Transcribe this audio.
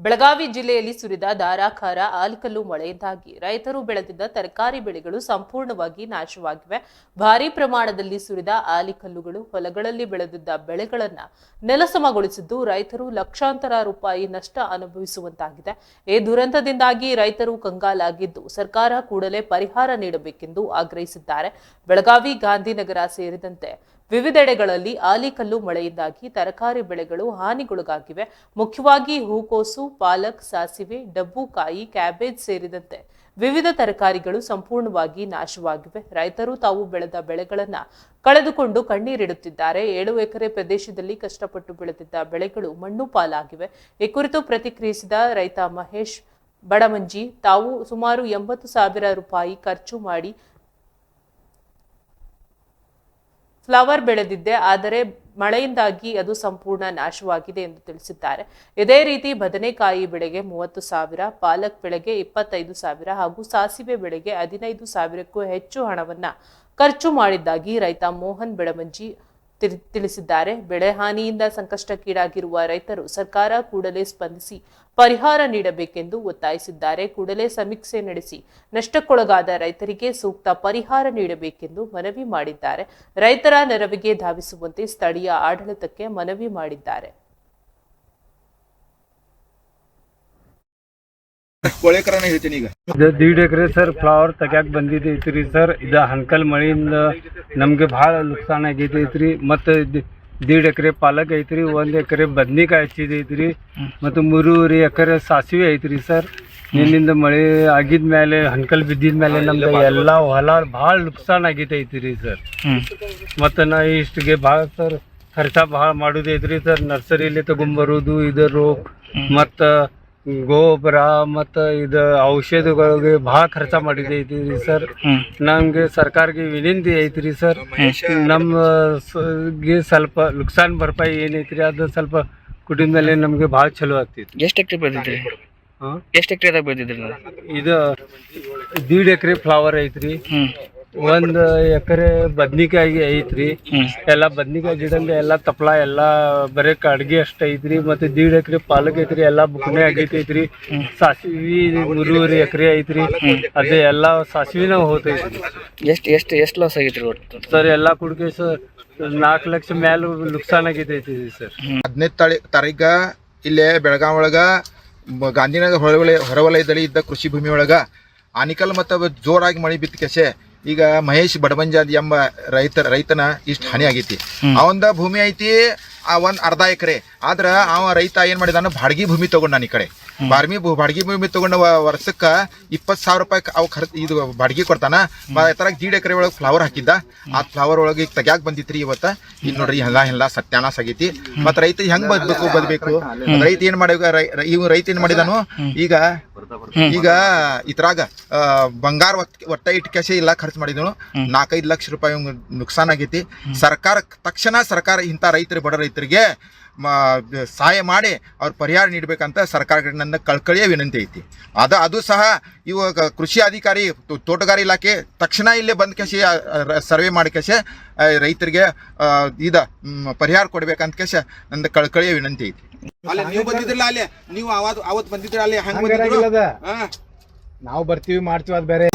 ಬೆಳಗಾವಿ ಜಿಲ್ಲೆಯಲ್ಲಿ ಸುರಿದ ಧಾರಾಕಾರ ಆಲಿಕಲ್ಲು ಮಳೆಯಿಂದಾಗಿ ರೈತರು ಬೆಳೆದಿದ್ದ ತರಕಾರಿ ಬೆಳೆಗಳು ಸಂಪೂರ್ಣವಾಗಿ ನಾಶವಾಗಿವೆ. ಭಾರೀ ಪ್ರಮಾಣದಲ್ಲಿ ಸುರಿದ ಆಲಿಕಲ್ಲುಗಳು ಹೊಲಗಳಲ್ಲಿ ಬೆಳೆದಿದ್ದ ಬೆಳೆಗಳನ್ನು ನೆಲಸಮಗೊಳಿಸಿದ್ದು ರೈತರು ಲಕ್ಷಾಂತರ ರೂಪಾಯಿ ನಷ್ಟ ಅನುಭವಿಸುವಂತಾಗಿದೆ. ಈ ದುರಂತದಿಂದಾಗಿ ರೈತರು ಕಂಗಾಲಾಗಿದ್ದು ಸರ್ಕಾರ ಕೂಡಲೇ ಪರಿಹಾರ ನೀಡಬೇಕೆಂದು ಆಗ್ರಹಿಸಿದ್ದಾರೆ. ಬೆಳಗಾವಿ, ಗಾಂಧಿನಗರ ಸೇರಿದಂತೆ ವಿವಿಧೆಡೆಗಳಲ್ಲಿ ಆಲಿಕಲ್ಲು ಮಳೆಯಿಂದಾಗಿ ತರಕಾರಿ ಬೆಳೆಗಳು ಹಾನಿಗೊಳಗಾಗಿವೆ. ಮುಖ್ಯವಾಗಿ ಹೂಕೋಸು, ಪಾಲಕ್, ಸಾಸಿವೆ, ಡಬ್ಬುಕಾಯಿ, ಕ್ಯಾಬೇಜ್ ಸೇರಿದಂತೆ ವಿವಿಧ ತರಕಾರಿಗಳು ಸಂಪೂರ್ಣವಾಗಿ ನಾಶವಾಗಿವೆ. ರೈತರು ತಾವು ಬೆಳೆದ ಬೆಳೆಗಳನ್ನು ಕಳೆದುಕೊಂಡು ಕಣ್ಣೀರಿಡುತ್ತಿದ್ದಾರೆ. 7 ಎಕರೆ ಪ್ರದೇಶದಲ್ಲಿ ಕಷ್ಟಪಟ್ಟು ಬೆಳೆದಿದ್ದ ಬೆಳೆಗಳು ಮಣ್ಣು ಪಾಲಾಗಿವೆ. ಈ ಕುರಿತು ಪ್ರತಿಕ್ರಿಯಿಸಿದ ರೈತ ಮಹೇಶ್ ಬಡಮಂಜಿ, ತಾವು ಸುಮಾರು 80,000 ರೂಪಾಯಿ ಖರ್ಚು ಮಾಡಿ ಫ್ಲವರ್ ಬೆಳೆದಿದ್ದೆ, ಆದರೆ ಮಳೆಯಿಂದಾಗಿ ಅದು ಸಂಪೂರ್ಣ ನಾಶವಾಗಿದೆ ಎಂದು ತಿಳಿಸಿದ್ದಾರೆ. ಇದೇ ರೀತಿ ಬದನೆಕಾಯಿ ಬೆಳೆಗೆ 30,000, ಪಾಲಕ್ ಬೆಳೆಗೆ 25,000 ಹಾಗೂ ಸಾಸಿವೆ ಬೆಳೆಗೆ 15,000ಕ್ಕೂ ಹೆಚ್ಚು ಹಣವನ್ನ ಖರ್ಚು ಮಾಡಿದ್ದಾಗಿ ರೈತ ಮೋಹನ್ ಬೆಡಮಂಜಿ ತಿಳಿಸಿದ್ದಾರೆ. ಬೆಳೆ ಹಾನಿಯಿಂದ ಸಂಕಷ್ಟಕ್ಕೀಡಾಗಿರುವ ರೈತರು ಸರ್ಕಾರ ಕೂಡಲೇ ಸ್ಪಂದಿಸಿ ಪರಿಹಾರ ನೀಡಬೇಕೆಂದು ಒತ್ತಾಯಿಸಿದ್ದಾರೆ. ಕೂಡಲೇ ಸಮೀಕ್ಷೆ ನಡೆಸಿ ನಷ್ಟಕ್ಕೊಳಗಾದ ರೈತರಿಗೆ ಸೂಕ್ತ ಪರಿಹಾರ ನೀಡಬೇಕೆಂದು ಮನವಿ ಮಾಡಿದ್ದಾರೆ. ರೈತರ ನೆರವಿಗೆ ಧಾವಿಸುವಂತೆ ಸ್ಥಳೀಯ ಆಡಳಿತಕ್ಕೆ ಮನವಿ ಮಾಡಿದ್ದಾರೆ. ಇದು 1.5 ಎಕರೆ ಸರ್ ಫ್ಲವರ್ ತೆಗ್ಯಾಕ್ ಬಂದಿದ್ದೈತ್ರಿ ಸರ್. ಇದು ಹಣ್ಕಲ್ ಮಳೆಯಿಂದ ನಮ್ಗೆ ಭಾಳ ನುಕ್ಸಾನ ಆಗೈತೈತ್ರಿ. ಮತ್ತು 1.5 ಎಕರೆ ಪಾಲಕ್ ಐತ್ರಿ, 1 ಎಕರೆ ಬದ್ನಿಕಾಯಿ ಹಚ್ಚಿದೈತ್ರಿ, ಮತ್ತು 3.5 ಎಕರೆ ಸಾಸಿವೆ ಐತ್ರಿ ಸರ್. ನಿನ್ನಿಂದ ಮಳೆ ಆಗಿದ್ಮೇಲೆ ಹಣ್ಕಲ್ ಬಿದ್ದಿದ್ಮೇಲೆ ನಮ್ದು ಎಲ್ಲ ಹೊಲ ಭಾಳ ನುಕ್ಸಾನ ಆಗೈತೈತ್ರಿ ಸರ್. ಮತ್ತು ನಾ ಇಷ್ಟಿಗೆ ಭಾಳ ಸರ್ ಖರ್ಚ ಭಾಳ ಮಾಡೋದೈತ್ರಿ ಸರ್. ನರ್ಸರಿಲಿ ತಗೊಂಬರೋದು ಇದರು, ಮತ್ತು ಗೊಬ್ಬರ ಮತ್ತು ಇದು ಔಷಧಿಗಳಿಗೆ ಭಾಳ ಖರ್ಚ ಮಾಡಿದೈತಿ ಸರ್. ನಮಗೆ ಸರ್ಕಾರಕ್ಕೆ ವಿನಂತಿ ಐತ್ರಿ ಸರ್, ನಮ್ಗೆ ಸ್ವಲ್ಪ ನುಕ್ಸಾನ್ ಭರ್ಪಾಯಿ ಏನೈತ್ರಿ ಅದು ಸ್ವಲ್ಪ ಕುಡಿದ ಮೇಲೆ ನಮಗೆ ಭಾಳ ಚಲೋ ಆಗ್ತೈತಿ. ಎಷ್ಟು ಎಕರೆ ಬೆಳೆದಿದ್ರಿ? ಎಷ್ಟು ಎಕರೆದಾಗ ಬೆಳೆದಿದ್ರಿ? ಇದು 1.5 ಎಕರೆ ಫ್ಲವರ್ ಐತ್ರಿ, 1 ಎಕರೆ ಬದ್ನಿಕಾಯಿ ಐತ್ರಿ. ಎಲ್ಲ ಬದ್ನಿಕಾಯಿ ಗಿಡಂದ ಎಲ್ಲ ತಪ್ಪಲ ಎಲ್ಲ ಬರೀ ಅಡ್ಗೆ ಅಷ್ಟ ಐತ್ರಿ. ಮತ್ತು 1.5 ಎಕರೆ ಪಾಲಕ್ ಐತ್ರಿ, ಎಲ್ಲ ಬುಕ್ನೆ ಆಗೈತೈತ್ರಿ. ಸಾಸಿವೆ 3.5 ಎಕರೆ ಐತ್ರಿ, ಅದೇ ಎಲ್ಲ ಸಾಸಿವೆನ ಹೋತೈತ್ರಿ. ಎಷ್ಟು ಲಾಸ್ ಆಗೈತ್ರಿ ಒಟ್ಟು ಸರ್? ಎಲ್ಲ ಕುಡ್ಕೆ ಸರ್ 4 ಲಕ್ಷ ಮೇಲೆ ನುಕ್ಸಾನ್ ಆಗೈತೈತಿ ಸರ್. 15 ತಾರೀಕ ಇಲ್ಲೇ ಬೆಳಗಾವಿ ಒಳಗ ಗಾಂಧಿನಗರ ಹೊರವಲಯದಲ್ಲಿ ಇದ್ದ ಕೃಷಿ ಭೂಮಿ ಒಳಗ ಆನಿಕಲ್ ಮತ್ತು ಜೋರಾಗಿ ಮಳೆ ಬಿತ್ತ ಕೆಸೆ ಈಗ ಮಹೇಶ್ ಬಡಬಂಜಾದ್ ಎಂಬ ರೈತನ ಇಷ್ಟು ಹಾನಿ ಆಗೈತಿ. ಅವಂದ ಭೂಮಿ ಐತಿ ಒಂದು ಅರ್ಧ ಎಕರೆ. ಆದ್ರೆ ಅವ ರೈತ ಏನ್ ಮಾಡಿದಾನ, ಬಾಡ್ಗಿ ಭೂಮಿ ತಗೊಂಡಾನ. ಈ ಕಡೆ ಬಾಡ್ಗಿ ಭೂಮಿ ತಗೊಂಡ ವರ್ಷಕ್ಕೆ 20,000 ರೂಪಾಯಿ ಅವ್ ಇದು ಬಾಡ್ಗಿ ಕೊಡ್ತಾನ. ತರ 1.5 ಎಕರೆ ಒಳಗೆ ಫ್ಲವರ್ ಹಾಕಿದ್ದ. ಆ ಫ್ಲವರ್ ಒಳಗೆ ಈಗ ತೆಗ್ಯಾಕ್ ಬಂದಿತ್ರಿ ಇವತ್ತ. ಈಗ ನೋಡ್ರಿ ಎಲ್ಲ ಸತ್ಯಾನಾಶ ಆಗೈತಿ. ಮತ್ ರೈತ ಹೆಂಗ್ ಬದ್ಬೇಕು? ರೈತ ಏನ್ ರೈತ ಏನ್ ಮಾಡಿದಾನು, ಈಗ ಇದ್ರಾಗ ಬಂಗಾರ ಒಟ್ಟ ಇಟ್ಟು ಕೆಸೆ ಇಲ್ಲ ಖರ್ಚು ಮಾಡಿದನು. 4-5 ಲಕ್ಷ ರೂಪಾಯಿ ನುಕ್ಸಾನ್ ಆಗೈತಿ. ತಕ್ಷಣ ಸರ್ಕಾರ ಇಂಥ ಬಡ ರೈತರಿಗೆ ಸಹಾಯ ಮಾಡಿ ಅವ್ರ ಪರಿಹಾರ ನೀಡಬೇಕಂತ ಸರ್ಕಾರ ನನ್ನ ಕಳ್ಕಳಿಯ ವಿನಂತಿ ಐತಿ. ಅದು ಸಹ ಇವಾಗ ಕೃಷಿ ಅಧಿಕಾರಿ, ತೋಟಗಾರಿ ಇಲಾಖೆ ತಕ್ಷಣ ಇಲ್ಲೇ ಬಂದ್ ಕೆಸಿ ಸರ್ವೆ ಮಾಡಿ ಕೆಸೆ ರೈತರಿಗೆ ಪರಿಹಾರ ಕೊಡ್ಬೇಕಂತ ಕೆಸ ನನ್ನ ಕಳ್ಕಳಿಯ ವಿನಂತಿ ಐತಿ. ಅಲ್ಲಿ ನೀವು ಬಂದಿದ್ರಲ್ಲ, ಅಲ್ಲಿ ನೀವು ಅವತ್ತು ಬಂದಿದ್ರ, ಅಲ್ಲಿ ಹಂಗ ನಾವು ಬರ್ತೀವಿ ಮಾಡ್ತೀವಿ, ಅದು ಬೇರೆ.